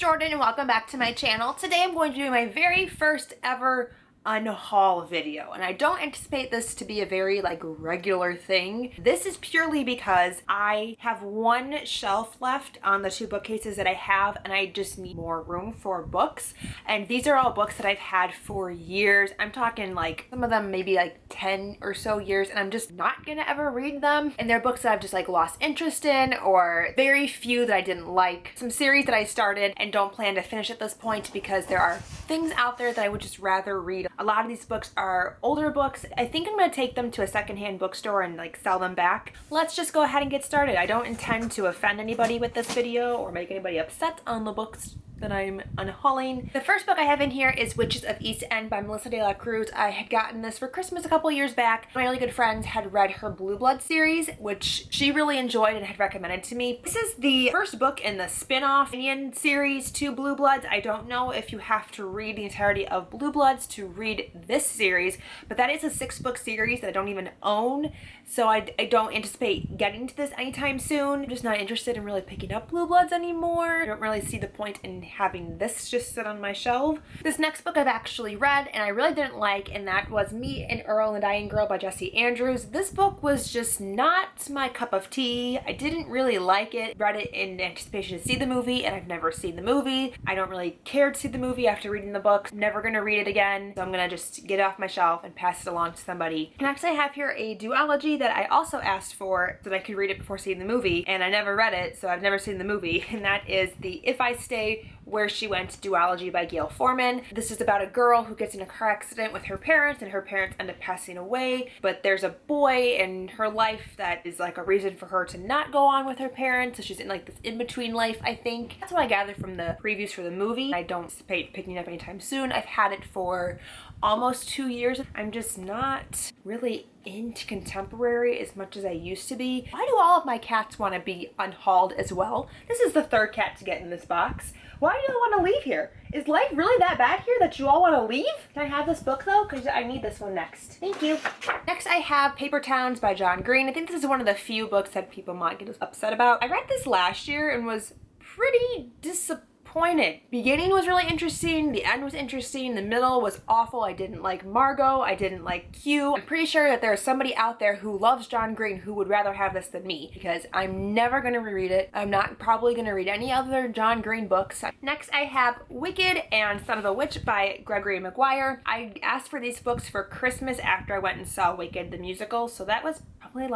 Jordan and welcome back to my channel. Today I'm going to do my very first ever unhaul video, and I don't anticipate this to be a very regular thing. This is purely because I have one shelf left on the two bookcases that I have, and I just need more room for books. And these are all books that I've had for years. I'm talking some of them maybe 10 or so years, and I'm just not gonna ever read them. And they're books that I've just lost interest in, or very few that I didn't like. Some series that I started and don't plan to finish at this point because there are things out there that I would just rather read. A lot of these books are older books. I think I'm going to take them to a secondhand bookstore and sell them back. Let's just go ahead and get started. I don't intend to offend anybody with this video or make anybody upset on the books that I'm unhauling. The first book I have in here is Witches of East End by Melissa de la Cruz. I had gotten this for Christmas a couple years back. My really good friends had read her Blue Blood series, which she really enjoyed and had recommended to me. This is the first book in the spin-off Ayan series to Blue Bloods. I don't know if you have to read the entirety of Blue Bloods to read this series, but that is a 6-book series that I don't even own, so I don't anticipate getting to this anytime soon. I'm just not interested in really picking up Blue Bloods anymore. I don't really see the point in having this just sit on my shelf. This next book I've actually read and I really didn't like, and that was Me and Earl and the Dying Girl by Jesse Andrews. This book was just not my cup of tea. I didn't really like it. Read it in anticipation to see the movie, and I've never seen the movie. I don't really care to see the movie after reading the book. I'm never gonna read it again, so I'm gonna just get it off my shelf and pass it along to somebody. Next I have here a duology that I also asked for so that I could read it before seeing the movie, and I never read it, so I've never seen the movie, and that is the If I Stay, Where She Went duology by Gail Forman. This is about a girl who gets in a car accident with her parents, and her parents end up passing away, but there's a boy in her life that is a reason for her to not go on with her parents, so she's in this in-between life, I think. That's what I gathered from the previews for the movie. I don't anticipate picking it up anytime soon. I've had it for almost 2 years. I'm just not really into contemporary as much as I used to be. Why do all of my cats want to be unhauled as well? This is the third cat to get in this box. Why do you want to leave here? Is life really that bad here that you all want to leave? Can I have this book though? Because I need this one next. Thank you. Next I have Paper Towns by John Green. I think this is one of the few books that people might get upset about. I read this last year and was pretty disappointed. Beginning was really interesting, the end was interesting, the middle was awful. I didn't like Margot, I didn't like Q. I'm pretty sure that there's somebody out there who loves John Green who would rather have this than me, because I'm never gonna reread it. I'm not probably gonna read any other John Green books. Next I have Wicked and Son of a Witch by Gregory Maguire. I asked for these books for Christmas after I went and saw Wicked the musical, so that was probably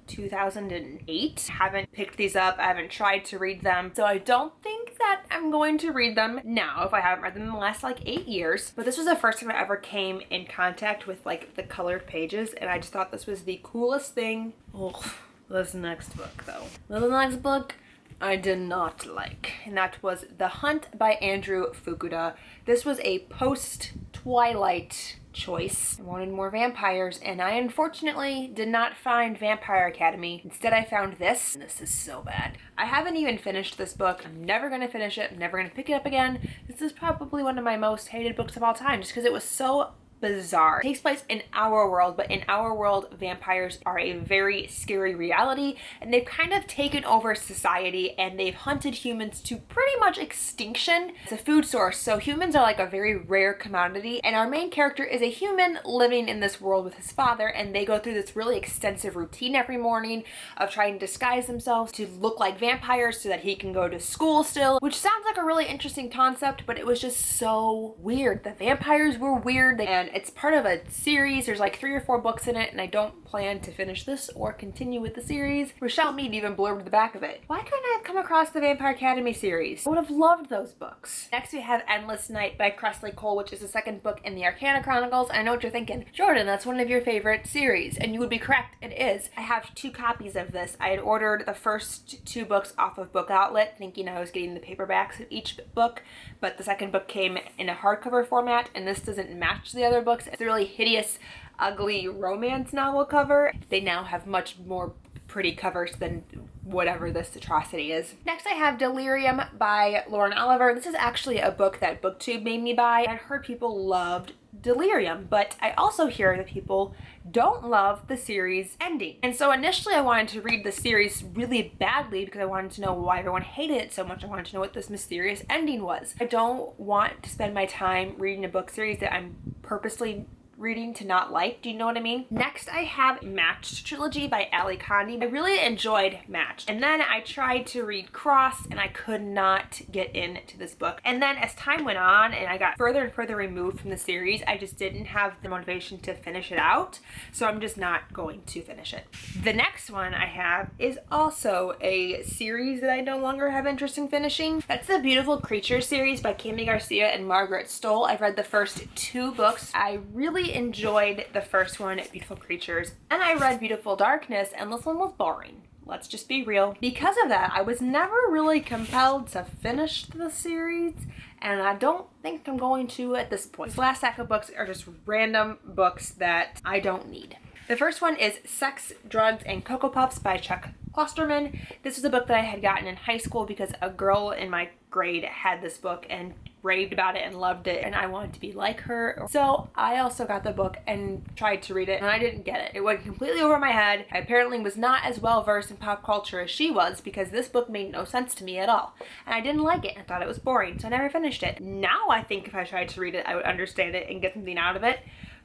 2008. Haven't picked these up, I haven't tried to read them, so I don't think that I'm going to read them now if I haven't read them in the last 8 years. But this was the first time I ever came in contact with the colored pages, and I just thought this was the coolest thing. Oh, this next book though. The next book I did not like, and that was The Hunt by Andrew Fukuda. This was a post-Twilight choice. I wanted more vampires, and I unfortunately did not find Vampire Academy. Instead I found this, and this is so bad. I haven't even finished this book. I'm never gonna finish it. I'm never gonna pick it up again. This is probably one of my most hated books of all time, just because it was so bizarre. It takes place in our world, but in our world, vampires are a very scary reality, and they've kind of taken over society, and they've hunted humans to pretty much extinction. It's a food source, so humans are a very rare commodity, and our main character is a human living in this world with his father, and they go through this really extensive routine every morning of trying to disguise themselves to look like vampires so that he can go to school still, which sounds like a really interesting concept, but it was just so weird. The vampires were weird, and it's part of a series. There's 3 or 4 books in it, and I don't plan to finish this or continue with the series. Rochelle Mead even blurbed the back of it. Why couldn't I have come across the Vampire Academy series? I would have loved those books. Next we have Endless Night by Cressley Cole, which is the second book in the Arcana Chronicles. I know what you're thinking. Jordan, that's one of your favorite series, and you would be correct. It is. I have 2 copies of this. I had ordered the first 2 books off of Book Outlet, thinking I was getting the paperbacks of each book, but the second book came in a hardcover format, and this doesn't match the other books. It's a really hideous, ugly romance novel cover. They now have much more pretty covers than whatever this atrocity is. Next I have Delirium by Lauren Oliver. This is actually a book that BookTube made me buy. I heard people loved Delirium, but I also hear that people don't love the series ending. And so initially I wanted to read the series really badly because I wanted to know why everyone hated it so much. I wanted to know what this mysterious ending was. I don't want to spend my time reading a book series that I'm purposely reading to not like. Do you know what I mean? Next, I have Matched trilogy by Ali Kandi. I really enjoyed Matched. And then I tried to read Cross and I could not get into this book. And then as time went on and I got further and further removed from the series, I just didn't have the motivation to finish it out. So I'm just not going to finish it. The next one I have is also a series that I no longer have interest in finishing. That's the Beautiful Creatures series by Kami Garcia and Margaret Stoll. I've read the first 2 books. I really enjoyed the first one, Beautiful Creatures, and I read Beautiful Darkness, and this one was boring. Let's just be real. Because of that, I was never really compelled to finish the series, and I don't think I'm going to at this point. These last stack of books are just random books that I don't need. The first one is Sex, Drugs, and Cocoa Puffs by Chuck Klosterman. This is a book that I had gotten in high school because a girl in my grade had this book and raved about it and loved it, and I wanted to be like her. So I also got the book and tried to read it, and I didn't get it. It went completely over my head. I apparently was not as well versed in pop culture as she was because this book made no sense to me at all. And I didn't like it. I thought it was boring, so I never finished it. Now I think if I tried to read it, I would understand it and get something out of it.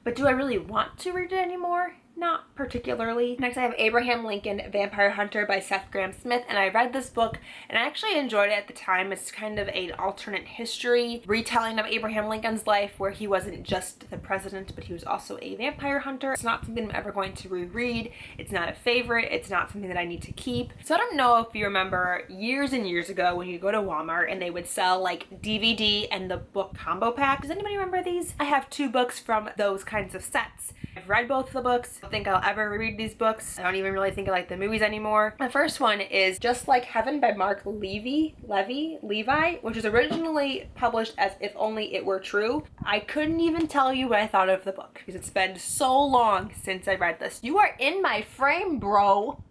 But do I really want to read it anymore? Not particularly. Next I have Abraham Lincoln Vampire Hunter by Seth Grahame-Smith, and I read this book and I actually enjoyed it at the time. It's kind of an alternate history retelling of Abraham Lincoln's life where he wasn't just the president but he was also a vampire hunter. It's not something I'm ever going to reread. It's not a favorite. It's not something that I need to keep. So I don't know if you remember years and years ago when you go to Walmart and they would sell like DVD and the book combo pack. Does anybody remember these? I have 2 books from those kinds of sets. I've read both of the books. I don't think I'll ever read these books. I don't even really think I like the movies anymore. The first one is Just Like Heaven by Mark Levi, which was originally published as If Only It Were True. I couldn't even tell you what I thought of the book because it's been so long since I read this. You are in my frame, bro.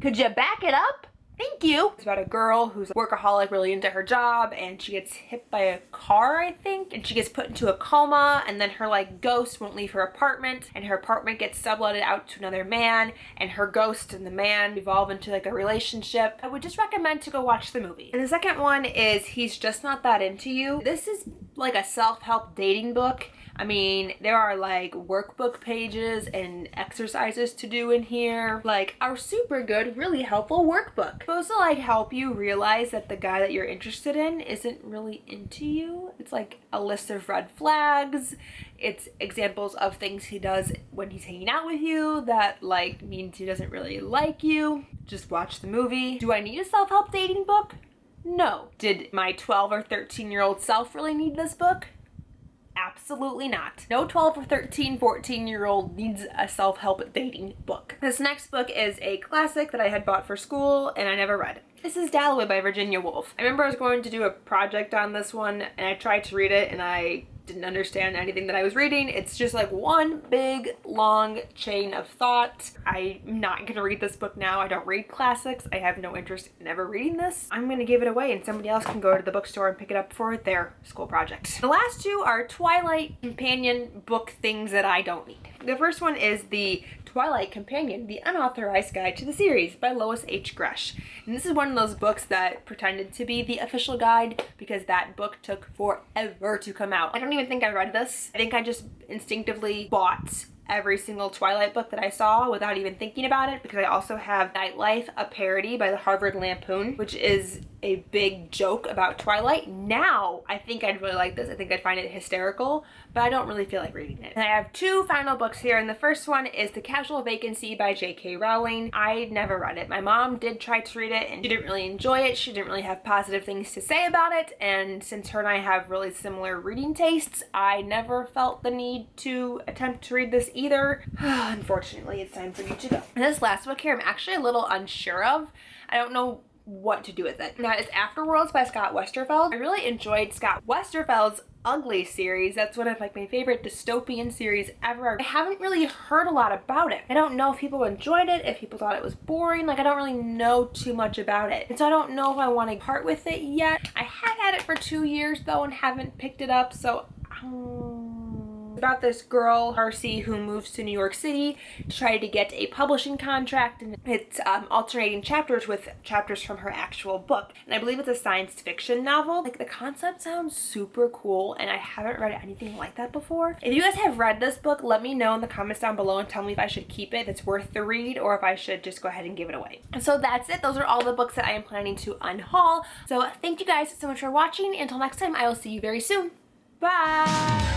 Could you back it up? Thank you. It's about a girl who's a workaholic, really into her job, and she gets hit by a car, I think, and she gets put into a coma, and then her like ghost won't leave her apartment, and her apartment gets subletted out to another man, and her ghost and the man evolve into like a relationship. I would just recommend to go watch the movie. And the second one is He's Just Not That Into You. This is like a self-help dating book. I mean, there are like workbook pages and exercises to do in here. Like our super good, really helpful workbook. It's supposed to like help you realize that the guy that you're interested in isn't really into you. It's like a list of red flags. It's examples of things he does when he's hanging out with you that like means he doesn't really like you. Just watch the movie. Do I need a self-help dating book? No. Did my 12 or 13-year-old self really need this book? Absolutely not. No 12 or 13, 14-year-old needs a self-help dating book. This next book is a classic that I had bought for school and I never read. This is Dalloway by Virginia Woolf. I remember I was going to do a project on this one and I tried to read it and I didn't understand anything that I was reading. It's just like one big long chain of thought. I'm not gonna read this book now. I don't read classics. I have no interest in ever reading this. I'm gonna give it away and somebody else can go to the bookstore and pick it up for their school project. The last 2 are Twilight Companion book things that I don't need. The first one is the Twilight Companion, the Unauthorized Guide to the Series by Lois H. Gresh. And this is one of those books that pretended to be the official guide because that book took forever to come out. I don't even think I read this. I think I just instinctively bought every single Twilight book that I saw without even thinking about it because I also have Nightlife, a parody by the Harvard Lampoon, which is a big joke about Twilight. Now, I think I'd really like this. I think I'd find it hysterical, but I don't really feel like reading it. And I have 2 final books here, and the first one is The Casual Vacancy by J.K. Rowling. I never read it. My mom did try to read it, and she didn't really enjoy it. She didn't really have positive things to say about it, and since her and I have really similar reading tastes, I never felt the need to attempt to read this either. Unfortunately, it's time for you to go. And this last book here, I'm actually a little unsure of. I don't know what to do with it. Now, it's Afterworlds by Scott Westerfeld. I really enjoyed Scott Westerfeld's Ugly series. That's one of like my favorite dystopian series ever. I haven't really heard a lot about it. I don't know if people enjoyed it, if people thought it was boring. Like I don't really know too much about it. And so I don't know if I want to part with it yet. I have had it for 2 years though and haven't picked it up, so about this girl, Darcy, who moves to New York City to try to get a publishing contract, and it's alternating chapters with chapters from her actual book. And I believe it's a science fiction novel. Like, the concept sounds super cool, and I haven't read anything like that before. If you guys have read this book, let me know in the comments down below and tell me if I should keep it, it's worth the read, or if I should just go ahead and give it away. And so that's it. Those are all the books that I am planning to unhaul. So thank you guys so much for watching. Until next time, I will see you very soon. Bye!